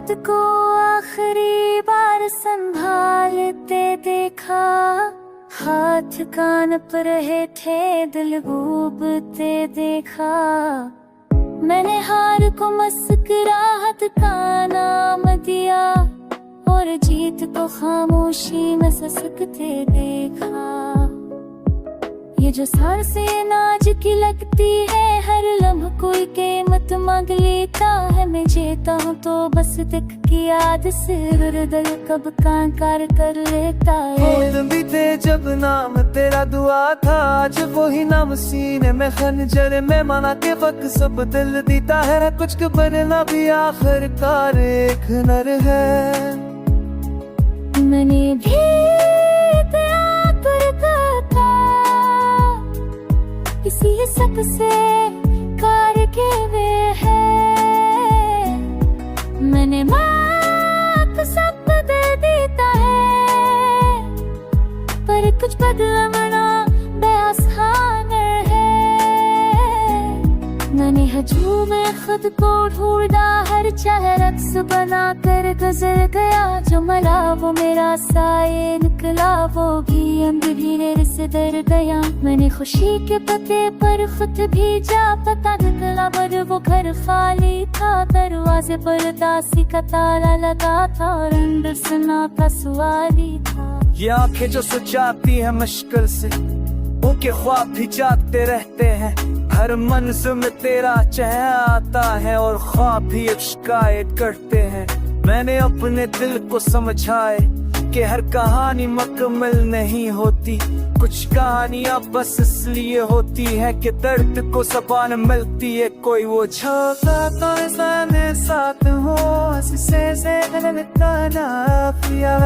खुद को आखिरी बार संभालते देखा, हाथ कान पर रहे थे दिल डूबते देखा। मैंने हार को मुस्कुराहट का नाम दिया और जीत को खामोशी में ससकते देखा। ये जो सांसें नाज की लगती है, हर लम्हा कोई कीमत मांग लेता है। मैं जीता हूँ तो बस दिख की याद से दिल कब कांकार कर लेता है। फूल भी थे जब नाम तेरा दुआ था, आज वही नाम सीने में खंजर में माना के वक्त सब दिल देता है। कुछ के बनना भी आखिरकार एक नर है। मैंने भी किसी शक से कार के वे है। मैंने माफ सब बदल देता है, पर कुछ बदलना बेआसान है। मैंने हजूम में खुद को ढूंढा, हर चाहे रक्स बना कर गुजर गया। जो मला वो मेरा साए निकला, वो भी अंधेरे से डर गया। मैंने खुशी के पते पर खुद भी जा पता निकला, पर वो घर खाली था। दरवाजे पर दासी का ताला लगा था और अंदर सुना का सवारी था। ये आंखें जो सजाती है मुश्किल से, उनके ख्वाब भी जागते रहते हैं। हर मंजिल में तेरा चेहरा आता है और ख्वाब भी अब शिकायत करते हैं। मैंने अपने दिल को समझाए कि हर कहानी मुकम्मल नहीं होती। कुछ कहानियां बस इसलिए होती है कि दर्द को ज़बान मिलती है। कोई वो छोटा तो सामने साथ हो, से लगता पिया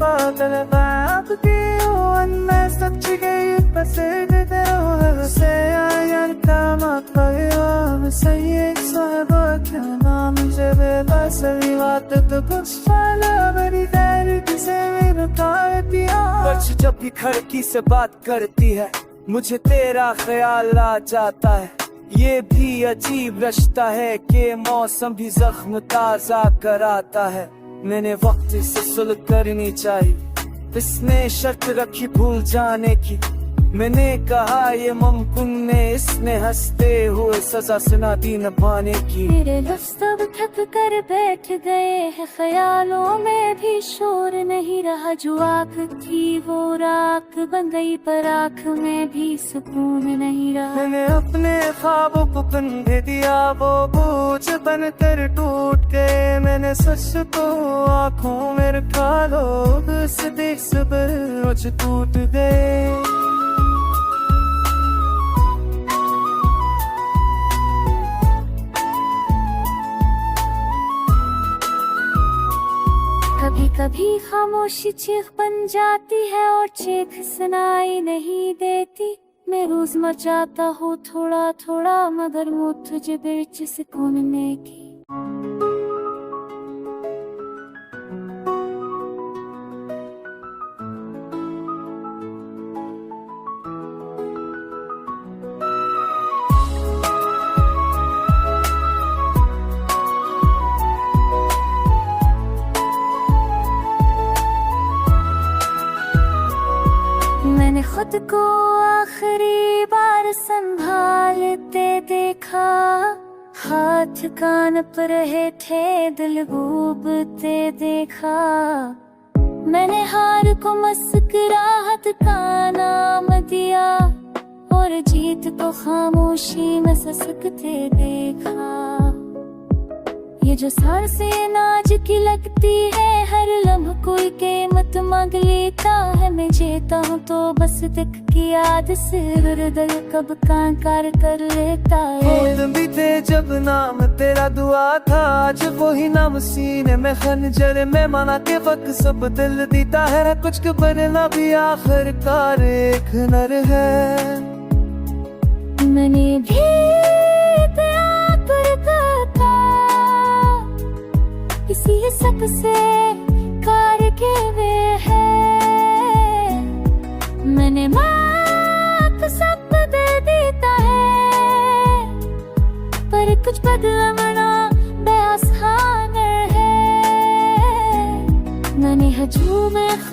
पागल बाप की हो। मैं सच गई पसंद तेरे से आया काम पाया। सही साहब क्या नाम जब बस बात तो कुछ साला बड़ी देर से मेरे प्यार दिया। बच जब भी खिड़की से बात करती है, मुझे तेरा ख्याल आ जाता है। ये भी अजीब रिश्ता है कि मौसम भी जख्म ताजा कराता है। मैंने वक्त से सुलह करनी चाहिए, इसने शर्त रखी भूल जाने की। मैंने कहा ये मुमकिन ने, इसने हंसते हुए सजा सुना दी न पाने की। मेरे लफ्ज़ अब थक कर बैठ गए हैं, ख्यालों में भी शोर नहीं रहा। जो आँख थी वो राख बन गई, पर आँख में भी सुकून नहीं रहा। मैंने अपने ख्वाबों को कंधे दिया, वो बोझ बनकर टूट गए। मैंने सच को आँखों में रखा, लोग से देख सब्र टूट गए। कभी कभी खामोशी चीख बन जाती है और चीख सुनाई नहीं देती। मैं रोज मर जाता हूँ थोड़ा थोड़ा, मगर वो तुझे बिच सुकून की। मैंने खुद को आखिरी बार संभालते देखा, हाथ कान पर रहे थे दिल डूबते देखा। मैंने हार को मुस्कुराहट का नाम दिया और जीत को खामोशी में ससकते देखा। ये जो सांसें नाज की लगती है, हर लम्हा कोई कीमत मांग लेता है। मैं जीता हूँ तो बस दिख की याद से दिल कब कांकार कर लेता है। फूल भी थे जब नाम तेरा दुआ था, आज वही नाम सीने में खंजर में माना के वक्त सब दिल देता है। कुछ के बनना भी आखिरकार एक नर है। मैंने भी किसी शक से कार के वे है। मैंने माफ सब बदल देता है, पर कुछ बदलना बेआसान है।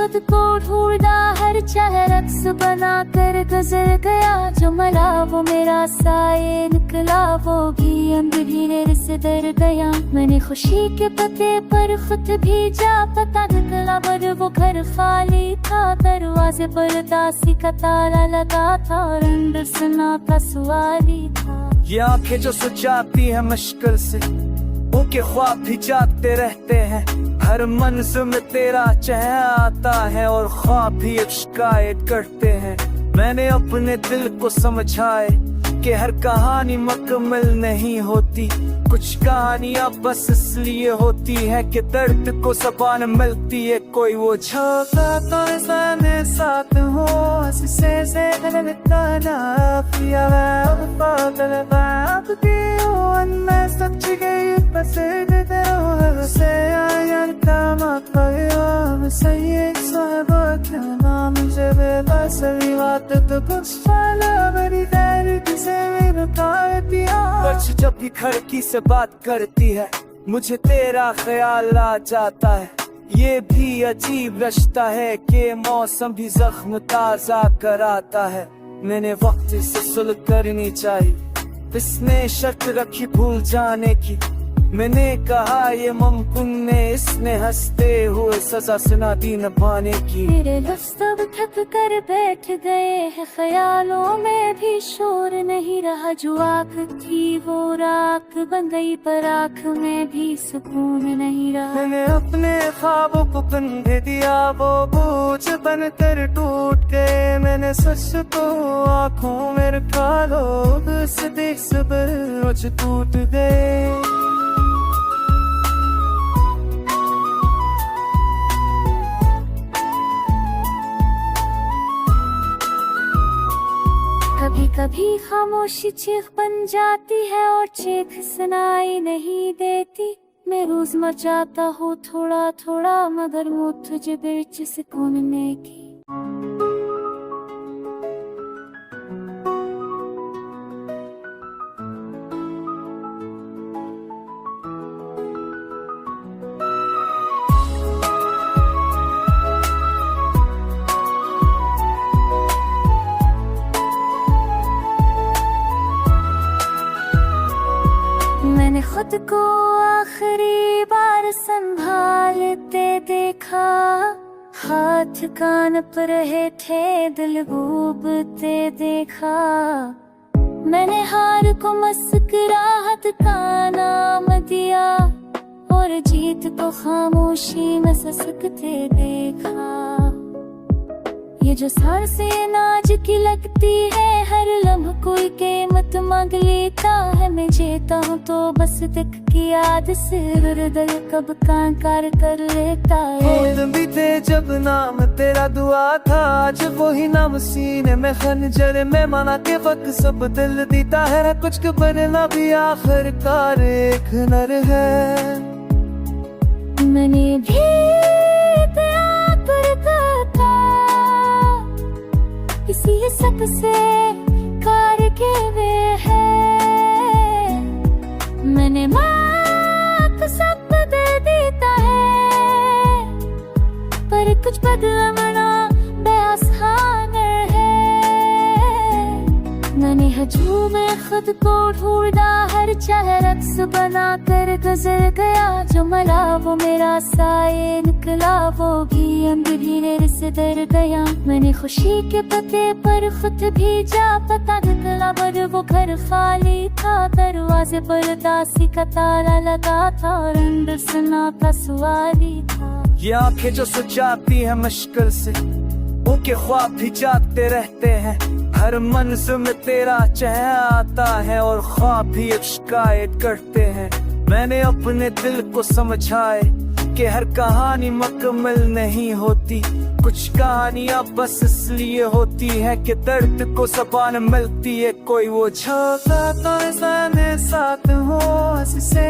खुद को ढूंढा, हर चाहे रक्स बना कर गुजर गया। जो मरा वो मेरा साये निकला, वो भी अंधेरे से डर गया। मैंने खुशी के पते पर खुद भी जा, पता निकला पर वो घर खाली था। दरवाजे पर दासी का ताला लगा था और अंदर सन्नाटा सवारी था। ये आंखें जो सजाती है मुश्किल से, उनके ख्वाब भी जागते रहते हैं। हर मंजिल में तेरा चेहरा आता है और ख्वाब भी अब शिकायत करते हैं। मैंने अपने दिल को समझाए कि हर कहानी मुकम्मल नहीं होती। कुछ कहानियां बस इसलिए होती है कि दर्द को ज़बान मिलती है। कोई वो झोंका तो सामने साथ हो, से मैं सच गई बस से आयन का मत सही एक साहबा क्या नाम जब बस बात तो कुछ साला बड़ी दर्द से मेरा तार दिया। बच जब भी खिड़की से बात करती है, मुझे तेरा ख्याल आ जाता है। ये भी अजीब रिश्ता है कि मौसम भी जख्म ताजा कराता है। मैंने वक्त से सुलह करनी चाहिए, इसने शर्त रखी भूल जाने की। मैंने कहा ये मुमकिन ने, इसने हंसते हुए सजा सुना दी न पाने की। मेरे लफ्ज़ अब थक कर बैठ गए हैं, ख्यालों में भी शोर नहीं रहा। जो आँख थी वो राख बन गई, पर आँख में भी सुकून नहीं रहा। मैंने अपने ख्वाबों को कंधे दिया, वो बोझ बनकर टूट गए। मैंने सच को आँखों में रखा, लोग से देख सबर रोज टूट गए। कभी कभी खामोशी चीख बन जाती है और चीख सुनाई नहीं देती। मैं रोज मर जाता हूँ थोड़ा थोड़ा, मगर वो तुझे बीच सुकून में की। मैंने खुद को आखिरी बार संभालते देखा, हाथ कान पर रहे थे दिल डूबते देखा। मैंने हार को मुस्कुराहट का नाम दिया और जीत को खामोशी में ससकते देखा। ये जो सर से नाज की लगती है, हर लम्हा कोई कीमत मांग लेता है। मैं जीता हूँ तो बस दिख की याद से दिल कब कांकार कर लेता है। होठ भी थे जब नाम तेरा दुआ था, आज वही नाम सीने में खंजर में माना के वक्त सब दिल देता है। कुछ के बदला भी आखिरकार एक नर है। मैंने भी किसी शक से कार के वे है। मैंने माँ सब बदल देता है, पर कुछ बदला मना बेआसान है। मैंने हजूम में खुद को ढूंढा, हर चाहे रक्स बना कर गुजर गया। जो मरा वो मेरा साये निकला, वो भी अंधेरे से डर गया। मैंने खुशी के पते पर खुद भी जा, पता निकला पर वो घर खाली था। दरवाजे पर दासी का ताला लगा था और अंदर सन्नाटा सवारी था। ये आंखें जो सजाती है मुश्किल से, उनके ख्वाब भी जागते रहते हैं। हर मंजिल में तेरा चेहरा आता है और ख्वाब भी अब शिकायत करते हैं। मैंने अपने दिल को समझाए कि हर कहानी मुकम्मल नहीं होती। कुछ कहानियां बस इसलिए होती है कि दर्द को ज़बान मिलती है। कोई वो झोंका तो सामने साथ हो, से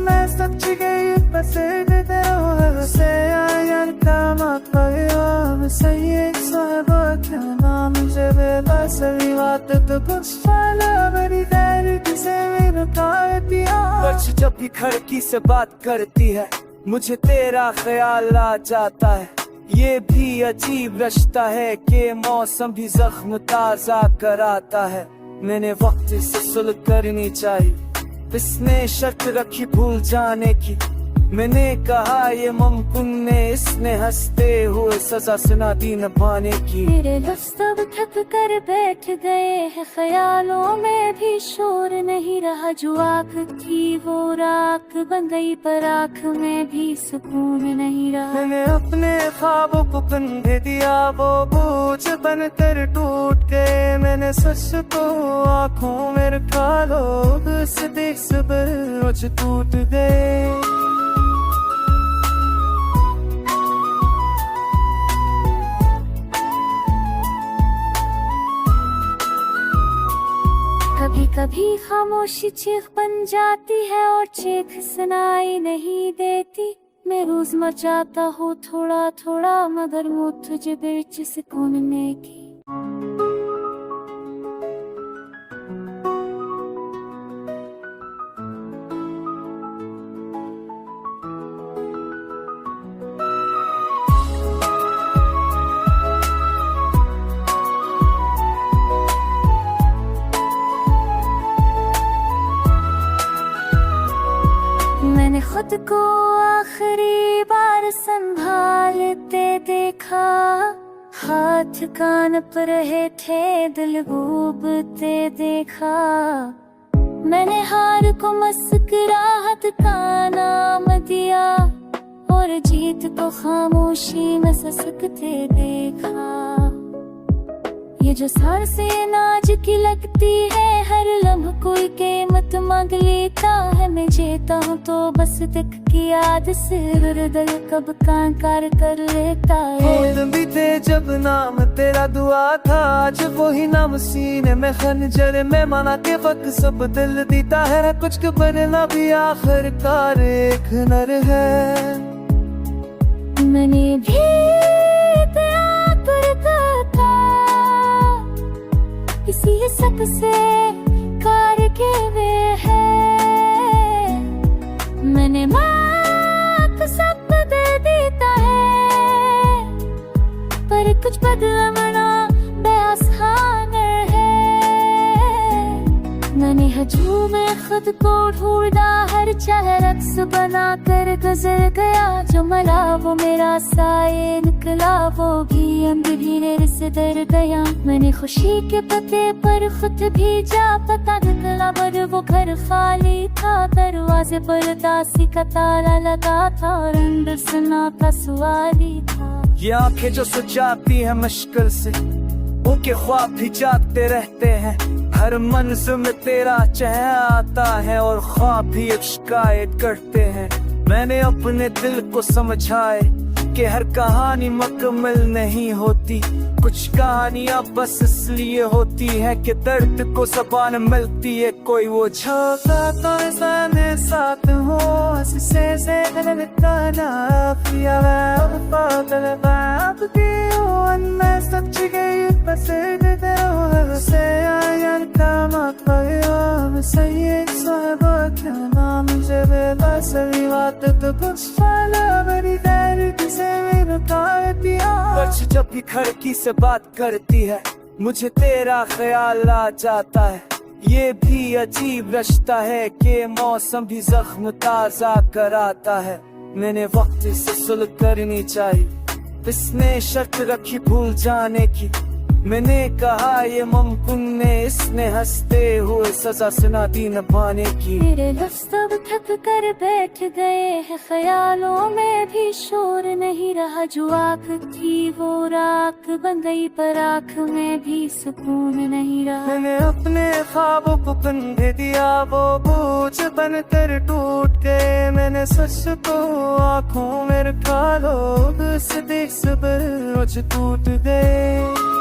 मैं सच गई बस से आयन का मत सही एक साहबा क्या नाम जब असली बात तो कुछ साला मेरी दैनिक से मेरा दिया। बच जब भी खिड़की से बात करती है मुझे तेरा ख्याल आ जाता है। ये भी अजीब रिश्ता है कि मौसम भी जख्म ताजा कराता है। मैंने वक्त से सुलह करनी चाहिए, इसने शर्त रखी भूल जाने की। मैंने कहा ये मुमकिन ने, इसने हंसते हुए सजा सुना दी न पाने की। मेरे लफ्ज़ अब थक कर बैठ गए हैं, ख्यालों में भी शोर नहीं रहा। जो आँख थी वो राख बन गई, पर आँख में भी सुकून नहीं रहा। मैंने अपने ख्वाबों को कंधे दिया, वो बोझ बनकर टूट गए। मैंने सच को आँखों में रखा, लोग से देख सबर रोज टूट गए। कभी कभी खामोशी चीख बन जाती है और चीख सुनाई नहीं देती। मैं रोज मचाता हूँ थोड़ा थोड़ा, मगर वो तुझे बिच सुकून ने की। मैंने खुद को आखिरी बार संभालते देखा, हाथ कान पर रहे थे दिल डूबते देखा। मैंने हार को मुस्कुराहट का नाम दिया और जीत को खामोशी में ससकते देखा। ये जो सर से नाज की लगती है, हर लम्हा कोई कीमत मांग लेता है। मैं जीता हूँ तो बस दिख की याद से दिल कब कांकार कर लेता है। दिन भी थे जब नाम तेरा दुआ था, आज वही नाम सीने में खंजर में माना के वक्त सब दिल देता है। कुछ के बनना भी आखिरकार एक नर है। मैंने भी किसी शक से कार के वे है। मैंने माफ सब बदल देता है, पर कुछ बदला मना बेआसान है। मैंने हजूम में खुद को ढूंढा, हर चाहे रक्स बना कर गुजर गया। जो मला वो मेरा साए निकला, वो भी अंधेरे से डर गया। मैंने खुशी के पते पर खुद भी जा पता निकला, पर वो घर खाली था। दरवाजे पर दासी का ताला लगा था और अंदर सन्नाटा सवारी था। ये आंखें जो सुझाती है मुश्किल से, उनके ख्वाब भी जागते रहते हैं। हर मंजिल में तेरा चेहरा आता है और ख्वाब भी अब शिकायत करते हैं। मैंने अपने दिल को समझाए कि हर कहानी मुकम्मल नहीं होती। कुछ कहानियाँ बस इसलिए होती है कि दर्द को ज़बान मिलती है। कोई वो छोटा तो सामने साथ हो, से ताना पिया पागल बाप की हो। मैं सच गई बस से आया काम पाया सही साहबा क्या नाम जब असली बात तो कुछ साला मेरी दैनिक से मेरा दिया। बच जब भी खिड़की से बात करती है मुझे तेरा ख्याल आ जाता है। ये भी अजीब रिश्ता है कि मौसम भी जख्म ताजा कराता है। मैंने वक्त से सुलह करनी चाहिए, इसने शर्त रखी भूल जाने की। मैंने कहा ये मुमकिन ने, इसने हंसते हुए सजा सुना दी न पाने की। मेरे लफ्ज़ अब थक कर बैठ गए हैं, ख्यालों में भी शोर नहीं रहा। जो आँख थी वो राख बन गई, पर आँख में भी सुकून नहीं रहा। मैंने अपने ख्वाबों को कंधे दिया, वो बोझ बनकर टूट गए। मैंने सच को आँखों में रखा, लोग से देख सबर रोज टूट गए।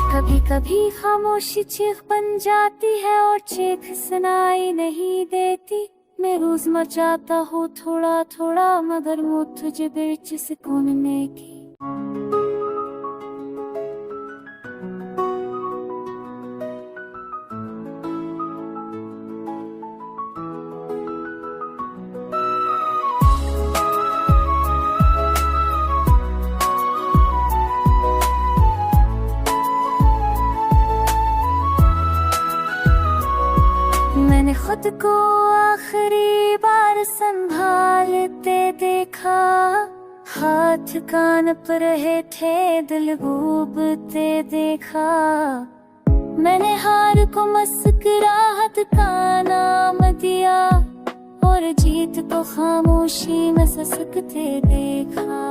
कभी कभी खामोशी चीख बन जाती है और चीख सुनाई नहीं देती। मैं रोज मचाता हूँ थोड़ा थोड़ा, मगर वो तुझे बिच सुकूनने की। मैंने खुद को आखिरी बार संभालते देखा, हाथ कान पर रहे थे दिल डूबते देखा। मैंने हार को मुस्कुराहट का नाम दिया, और जीत को खामोशी में ससकते देखा।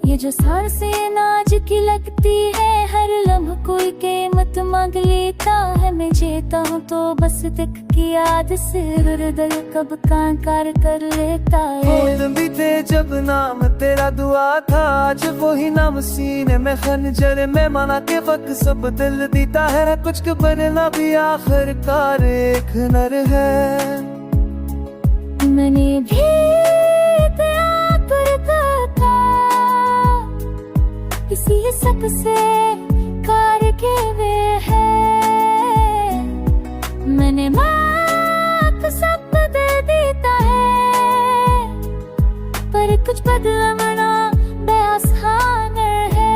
ये जो सर से नाज की लगती है, हर लम्हा कोई कीमत मांग लेता है। मैं जीता हूँ तो बस दिख की याद से दिल कब कांकार कर लेता है। फूल भी थे जब नाम तेरा दुआ था, आज वही नाम सीने में खंजर में माना के वक्त सब दिल देता है। कुछ के बनना भी आखिरकार एक नर है। मैंने भी इसी सब से कार के वे है। मैंने माफ सब बदल देता है, पर कुछ बदला मना बेआसान है।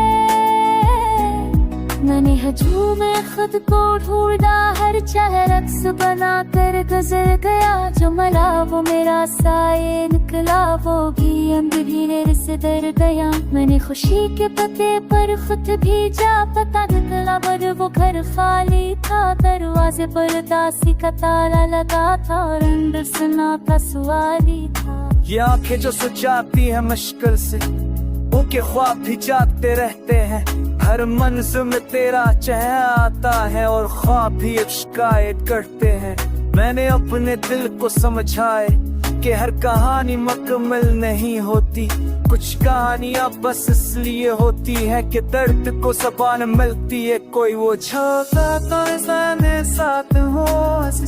मैंने हजू में खुद को ढूंढा, हर चाहे रक्स बना कर गुजर गया। जो मला वो मेरा साए निकला, वो भी अंधेरे से डर गया। मैंने खुशी के पते पर खुद भी जा पता निकला, पर वो घर खाली था। दरवाजे पर दासी का ताला लगा था, और अंदर सन्नाटा सवारी था। ये आंखें जो सुजाती है मुश्किल से, उनके ख्वाब भी जागते रहते हैं। हर मंजिल में तेरा चेहरा आता है, और ख्वाब भी अब शिकायत करते हैं। मैंने अपने दिल को समझाए कि हर कहानी मुकम्मल नहीं होती। कुछ कहानियां बस इसलिए होती है कि दर्द को ज़बान मिलती है। कोई वो छोटा तो सामने साथ हो, से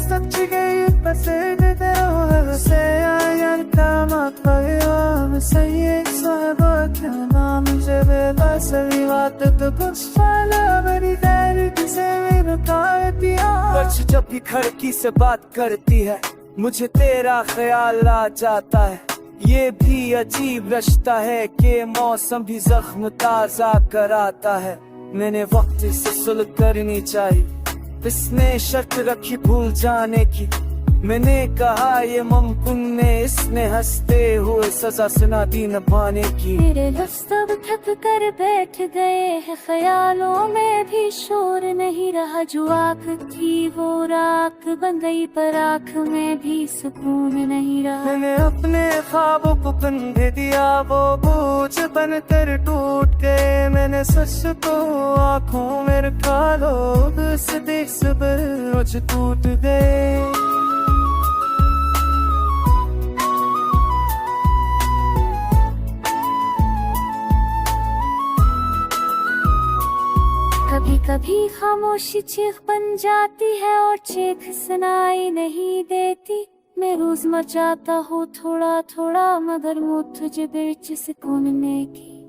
सच गई पसंद तेरे से आया कामत पर सही एक साबा क्या नाम जब बस बात तो कुछ साला बड़ी देर से मेरे तार दिया। बच जब भी खिड़की से बात करती है, मुझे तेरा ख्याल आ जाता है। ये भी अजीब रिश्ता है कि मौसम भी जख्म ताजा कराता है। मैंने वक्त से सुलह करनी चाहिए, इसने शर्त रखी भूल जाने की। मैंने कहा ये मुमकिन ने, इसने हंसते हुए सजा सुना दी निभाने की। मेरे लफ्ज़ अब थक कर बैठ गए हैं, ख्यालों में भी शोर नहीं रहा। जो आँख थी वो राख बन गई, पर आँख में भी सुकून नहीं रहा। मैंने अपने ख्वाबों को कंधे दिया, वो बोझ बनकर टूट गए। मैंने सच को आँखों में रखा, लोग से देख सबर रोज टूट गए। कभी कभी खामोशी चीख बन जाती है, और चीख सुनाई नहीं देती। मैं रोज मचाता हूँ थोड़ा थोड़ा, मगर वो तुझे बिच सुकूनने की।